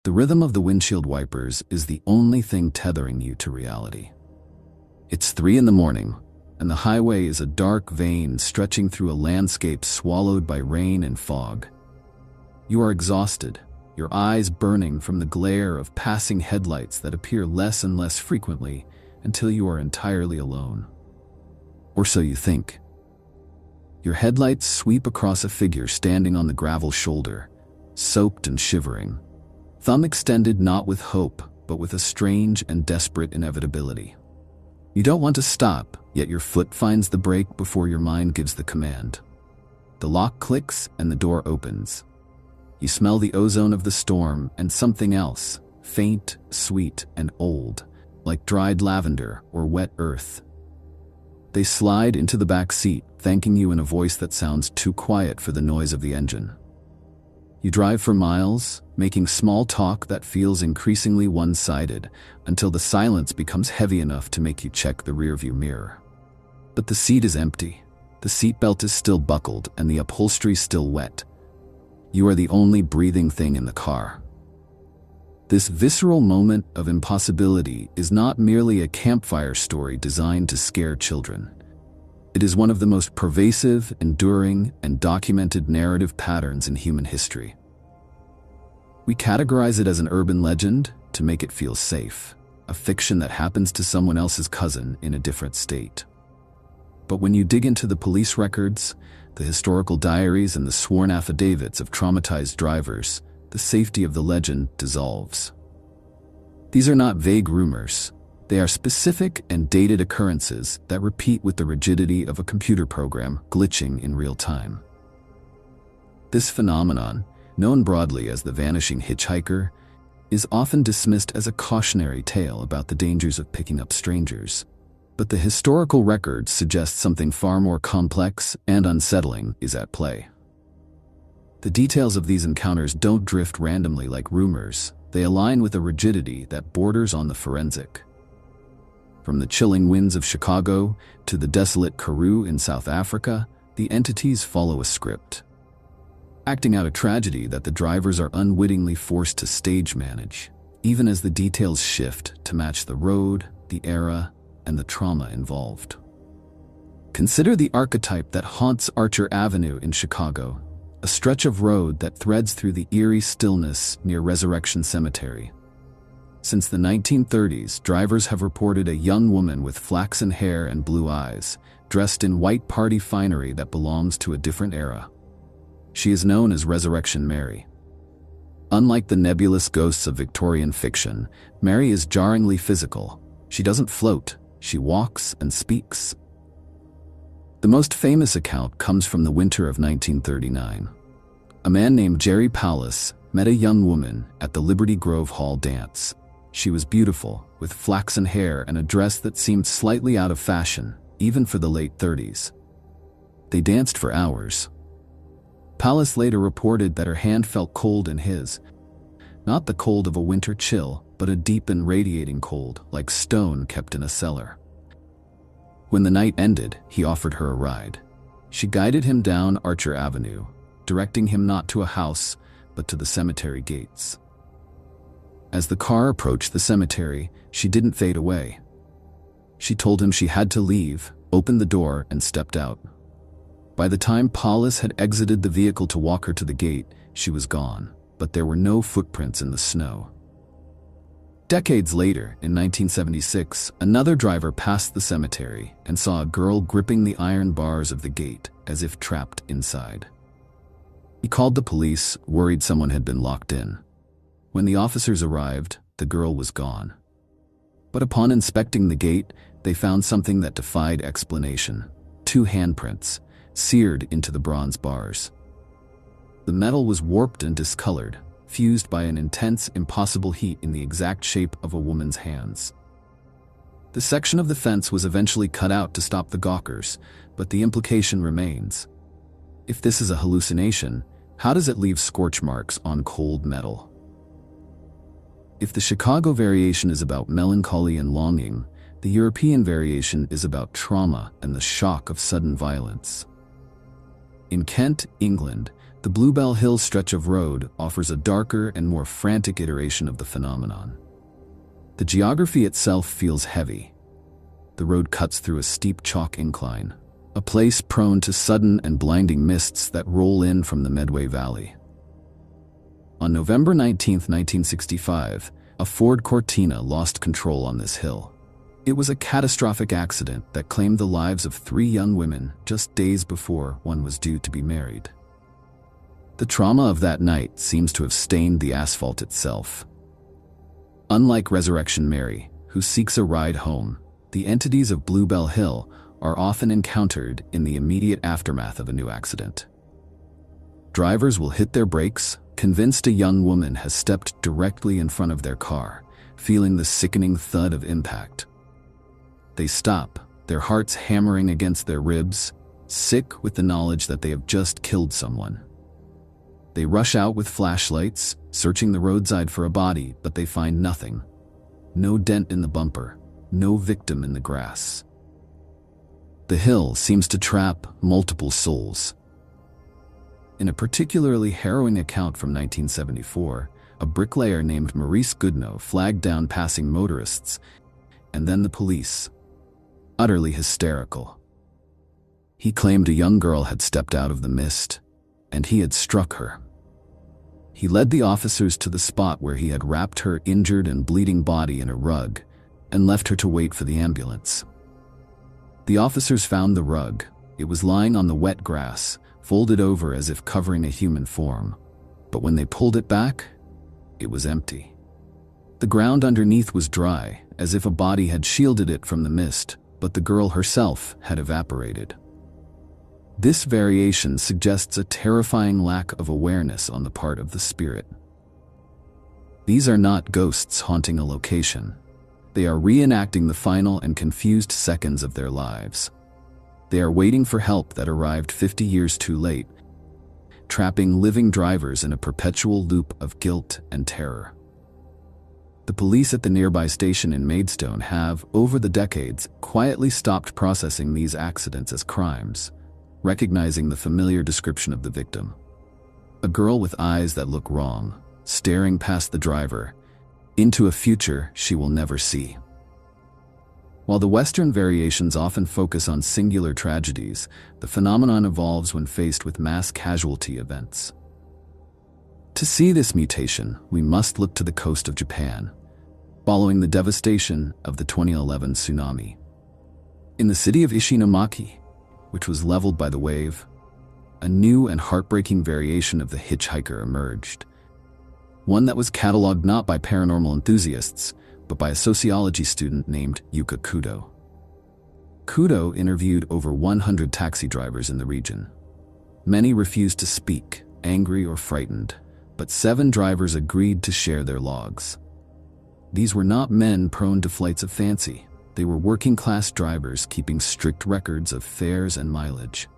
The rhythm of the windshield wipers is the only thing tethering you to reality. It's 3 in the morning, and the highway is a dark vein stretching through a landscape swallowed by rain and fog. You are exhausted, your eyes burning from the glare of passing headlights that appear less and less frequently until you are entirely alone. Or so you think. Your headlights sweep across a figure standing on the gravel shoulder, soaked and shivering, thumb extended not with hope, but with a strange and desperate inevitability. You don't want to stop, yet your foot finds the brake before your mind gives the command. The lock clicks and the door opens. You smell the ozone of the storm and something else, faint, sweet, and old, like dried lavender or wet earth. They slide into the back seat, thanking you in a voice that sounds too quiet for the noise of the engine. You drive for miles, making small talk that feels increasingly one-sided, until the silence becomes heavy enough to make you check the rearview mirror. But the seat is empty. The seatbelt is still buckled and the upholstery still wet. You are the only breathing thing in the car. This visceral moment of impossibility is not merely a campfire story designed to scare children. It is one of the most pervasive, enduring, and documented narrative patterns in human history. We categorize it as an urban legend to make it feel safe, a fiction that happens to someone else's cousin in a different state. But when you dig into the police records, the historical diaries, and the sworn affidavits of traumatized drivers, the safety of the legend dissolves. These are not vague rumors. They are specific and dated occurrences that repeat with the rigidity of a computer program glitching in real time. This phenomenon, known broadly as the Vanishing Hitchhiker, is often dismissed as a cautionary tale about the dangers of picking up strangers. But the historical records suggest something far more complex and unsettling is at play. The details of these encounters don't drift randomly like rumors. They align with a rigidity that borders on the forensic. From the chilling winds of Chicago to the desolate Karoo in South Africa, the entities follow a script, acting out a tragedy that the drivers are unwittingly forced to stage manage, even as the details shift to match the road, the era, and the trauma involved. Consider the archetype that haunts Archer Avenue in Chicago, a stretch of road that threads through the eerie stillness near Resurrection Cemetery. Since the 1930s, drivers have reported a young woman with flaxen hair and blue eyes, dressed in white party finery that belongs to a different era. She is known as Resurrection Mary. Unlike the nebulous ghosts of Victorian fiction, Mary is jarringly physical. She doesn't float, she walks and speaks. The most famous account comes from the winter of 1939. A man named Jerry Powless met a young woman at the Liberty Grove Hall dance. She was beautiful, with flaxen hair and a dress that seemed slightly out of fashion, even for the late 30s. They danced for hours. Powless later reported that her hand felt cold in his. Not the cold of a winter chill, but a deep and radiating cold, like stone kept in a cellar. When the night ended, he offered her a ride. She guided him down Archer Avenue, directing him not to a house, but to the cemetery gates. As the car approached the cemetery, she didn't fade away. She told him she had to leave, opened the door, and stepped out. By the time Powless had exited the vehicle to walk her to the gate, she was gone, but there were no footprints in the snow. Decades later, in 1976, another driver passed the cemetery and saw a girl gripping the iron bars of the gate as if trapped inside. He called the police, worried someone had been locked in. When the officers arrived, the girl was gone. But upon inspecting the gate, they found something that defied explanation: 2 handprints, seared into the bronze bars. The metal was warped and discolored, fused by an intense, impossible heat in the exact shape of a woman's hands. The section of the fence was eventually cut out to stop the gawkers, but the implication remains. If this is a hallucination, how does it leave scorch marks on cold metal? If the Chicago variation is about melancholy and longing, the European variation is about trauma and the shock of sudden violence. In Kent, England, The Bluebell Hill stretch of road offers a darker and more frantic iteration of the phenomenon. The geography itself feels heavy. The road cuts through a steep chalk incline, a place prone to sudden and blinding mists that roll in from the Medway Valley. On November 19, 1965, a Ford Cortina lost control on this hill. It was a catastrophic accident that claimed the lives of 3 young women just days before one was due to be married. The trauma of that night seems to have stained the asphalt itself. Unlike Resurrection Mary, who seeks a ride home, the entities of Bluebell Hill are often encountered in the immediate aftermath of a new accident. Drivers will hit their brakes, convinced a young woman has stepped directly in front of their car, feeling the sickening thud of impact. They stop, their hearts hammering against their ribs, sick with the knowledge that they have just killed someone. They rush out with flashlights, searching the roadside for a body, but they find nothing. No dent in the bumper, no victim in the grass. The hill seems to trap multiple souls. In a particularly harrowing account from 1974, a bricklayer named Maurice Goodnow flagged down passing motorists, and then the police. Utterly hysterical. He claimed a young girl had stepped out of the mist, and he had struck her. He led the officers to the spot where he had wrapped her injured and bleeding body in a rug and left her to wait for the ambulance. The officers found the rug. It was lying on the wet grass, folded over as if covering a human form. But when they pulled it back, it was empty. The ground underneath was dry, as if a body had shielded it from the mist, but the girl herself had evaporated. This variation suggests a terrifying lack of awareness on the part of the spirit. These are not ghosts haunting a location. They are reenacting the final and confused seconds of their lives. They are waiting for help that arrived 50 years too late, trapping living drivers in a perpetual loop of guilt and terror. The police at the nearby station in Maidstone have, over the decades, quietly stopped processing these accidents as crimes, recognizing the familiar description of the victim. A girl with eyes that look wrong, staring past the driver, into a future she will never see. While the Western variations often focus on singular tragedies, the phenomenon evolves when faced with mass casualty events. To see this mutation, we must look to the coast of Japan, following the devastation of the 2011 tsunami. In the city of Ishinomaki, which was leveled by the wave, a new and heartbreaking variation of the hitchhiker emerged. One that was cataloged not by paranormal enthusiasts, but by a sociology student named Yuka Kudo. Kudo interviewed over 100 taxi drivers in the region. Many refused to speak, angry or frightened, but 7 drivers agreed to share their logs. These were not men prone to flights of fancy. They were working-class drivers keeping strict records of fares and mileage.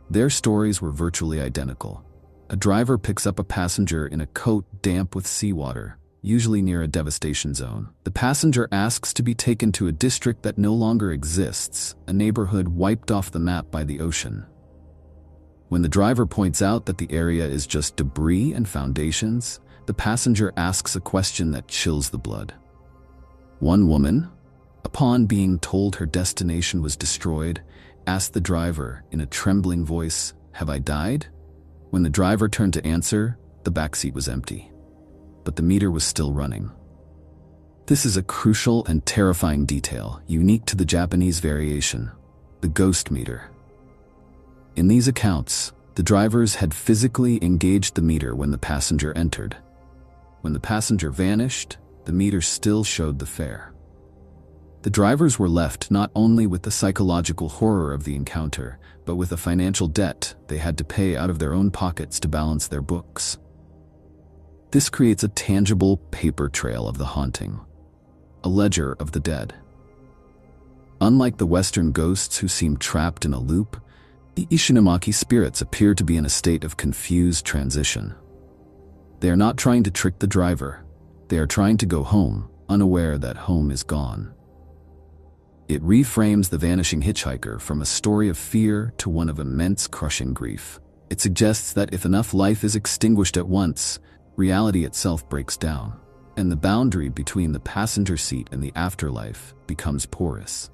Their stories were virtually identical. A driver picks up a passenger in a coat damp with seawater, usually near a devastation zone. The passenger asks to be taken to a district that no longer exists, a neighborhood wiped off the map by the ocean. When the driver points out that the area is just debris and foundations, the passenger asks a question that chills the blood. One woman, upon being told her destination was destroyed, asked the driver in a trembling voice, "Have I died?" When the driver turned to answer, the backseat was empty, but the meter was still running. This is a crucial and terrifying detail, unique to the Japanese variation, the ghost meter. In these accounts, the drivers had physically engaged the meter when the passenger entered. When the passenger vanished, the meter still showed the fare. The drivers were left not only with the psychological horror of the encounter, but with a financial debt they had to pay out of their own pockets to balance their books. This creates a tangible paper trail of the haunting, a ledger of the dead. Unlike the Western ghosts who seem trapped in a loop, the Ishinomaki spirits appear to be in a state of confused transition. They are not trying to trick the driver. They are trying to go home, unaware that home is gone. It reframes the Vanishing Hitchhiker from a story of fear to one of immense crushing grief. It suggests that if enough life is extinguished at once, reality itself breaks down, and the boundary between the passenger seat and the afterlife becomes porous.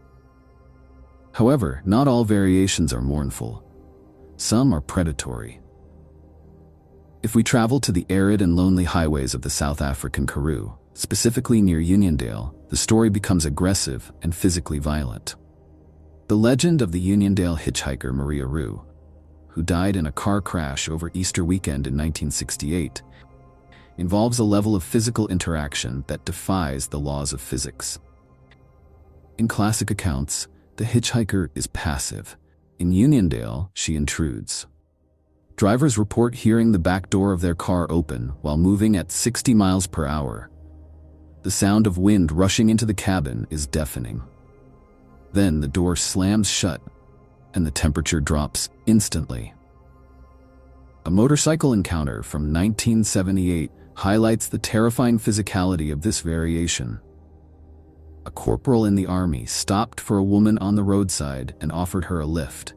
However, not all variations are mournful. Some are predatory. If we travel to the arid and lonely highways of the South African Karoo, specifically near Uniondale, the story becomes aggressive and physically violent. The legend of the Uniondale hitchhiker Maria Roo, who died in a car crash over Easter weekend in 1968, involves a level of physical interaction that defies the laws of physics. In classic accounts, the hitchhiker is passive. In Uniondale, she intrudes. Drivers report hearing the back door of their car open while moving at 60 miles per hour. The sound of wind rushing into the cabin is deafening. Then the door slams shut, and the temperature drops instantly. A motorcycle encounter from 1978 highlights the terrifying physicality of this variation. A corporal in the army stopped for a woman on the roadside and offered her a lift.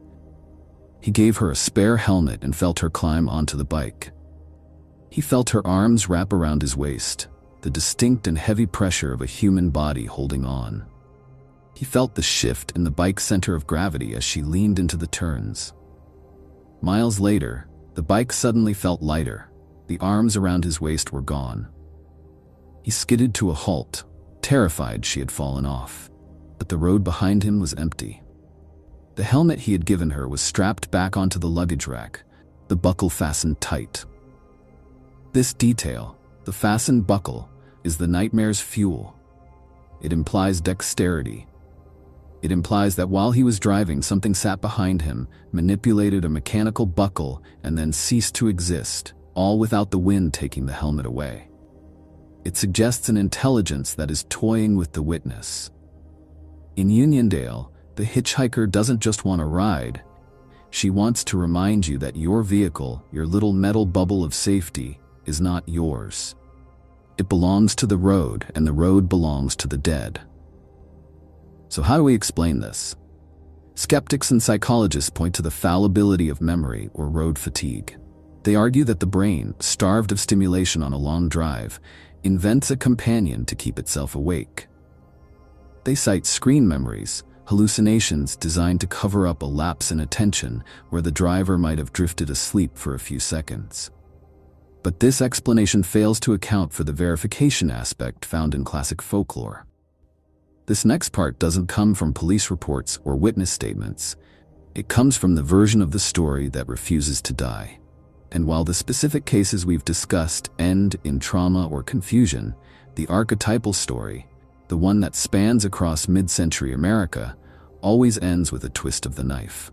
He gave her a spare helmet and felt her climb onto the bike. He felt her arms wrap around his waist, the distinct and heavy pressure of a human body holding on. He felt the shift in the bike's center of gravity as she leaned into the turns. Miles later, the bike suddenly felt lighter. The arms around his waist were gone. He skidded to a halt, terrified she had fallen off, but the road behind him was empty. The helmet he had given her was strapped back onto the luggage rack, the buckle fastened tight. This detail, the fastened buckle, is the nightmare's fuel. It implies dexterity. It implies that while he was driving, something sat behind him, manipulated a mechanical buckle, and then ceased to exist, all without the wind taking the helmet away. It suggests an intelligence that is toying with the witness. In Uniondale, the hitchhiker doesn't just want a ride. She wants to remind you that your vehicle, your little metal bubble of safety, is not yours. It belongs to the road, and the road belongs to the dead. So how do we explain this? Skeptics and psychologists point to the fallibility of memory or road fatigue. They argue that the brain, starved of stimulation on a long drive, invents a companion to keep itself awake. They cite screen memories, hallucinations designed to cover up a lapse in attention where the driver might have drifted asleep for a few seconds. But this explanation fails to account for the verification aspect found in classic folklore. This next part doesn't come from police reports or witness statements. It comes from the version of the story that refuses to die. And while the specific cases we've discussed end in trauma or confusion, the archetypal story, the one that spans across mid-century America, always ends with a twist of the knife.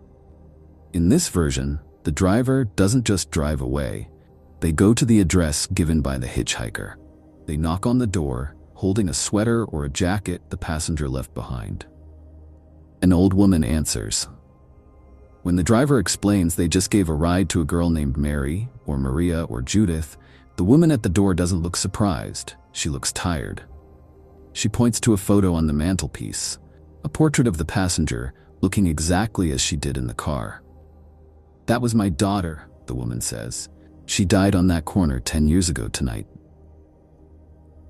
In this version, the driver doesn't just drive away. They go to the address given by the hitchhiker. They knock on the door, holding a sweater or a jacket the passenger left behind. An old woman answers. When the driver explains they just gave a ride to a girl named Mary, or Maria, or Judith, the woman at the door doesn't look surprised. She looks tired. She points to a photo on the mantelpiece, a portrait of the passenger, looking exactly as she did in the car. "That was my daughter," the woman says. "She died on that corner 10 years ago tonight."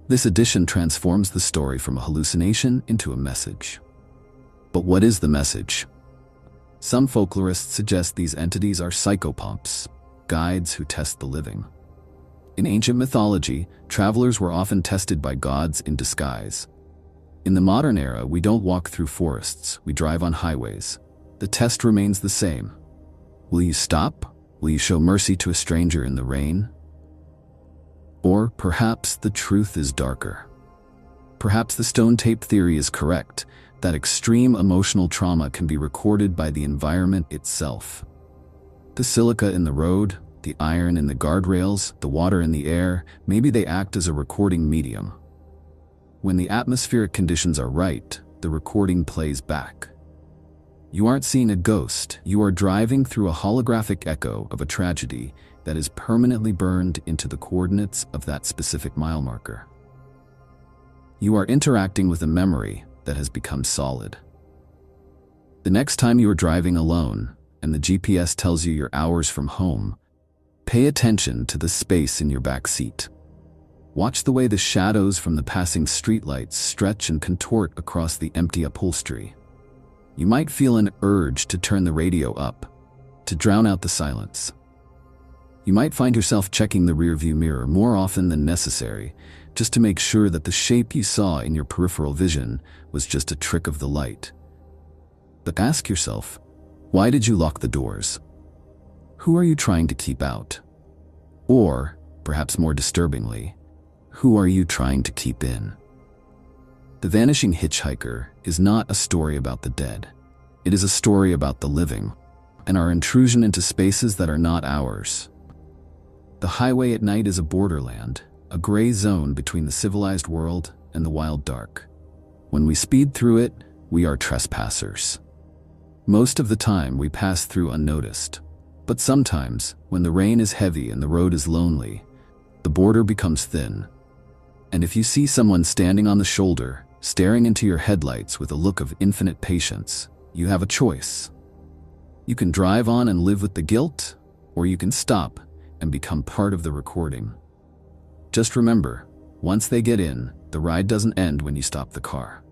This addition transforms the story from a hallucination into a message. But what is the message? Some folklorists suggest these entities are psychopomps, guides who test the living. In ancient mythology, travelers were often tested by gods in disguise. In the modern era, we don't walk through forests, we drive on highways. The test remains the same. Will you stop? Will you show mercy to a stranger in the rain? Or perhaps the truth is darker. Perhaps the stone tape theory is correct, that extreme emotional trauma can be recorded by the environment itself. The silica in the road, the iron in the guardrails, the water in the air, maybe they act as a recording medium. When the atmospheric conditions are right, the recording plays back. You aren't seeing a ghost, you are driving through a holographic echo of a tragedy that is permanently burned into the coordinates of that specific mile marker. You are interacting with a memory that has become solid. The next time you are driving alone, and the GPS tells you you're hours from home, pay attention to the space in your back seat. Watch the way the shadows from the passing streetlights stretch and contort across the empty upholstery. You might feel an urge to turn the radio up, to drown out the silence. You might find yourself checking the rearview mirror more often than necessary, just to make sure that the shape you saw in your peripheral vision was just a trick of the light. But ask yourself, why did you lock the doors? Who are you trying to keep out? Or, perhaps more disturbingly, who are you trying to keep in? The Vanishing Hitchhiker is not a story about the dead. It is a story about the living, and our intrusion into spaces that are not ours. The highway at night is a borderland, a gray zone between the civilized world and the wild dark. When we speed through it, we are trespassers. Most of the time, we pass through unnoticed. But sometimes, when the rain is heavy and the road is lonely, the border becomes thin. And if you see someone standing on the shoulder, staring into your headlights with a look of infinite patience, you have a choice. You can drive on and live with the guilt, or you can stop and become part of the recording. Just remember, once they get in, the ride doesn't end when you stop the car.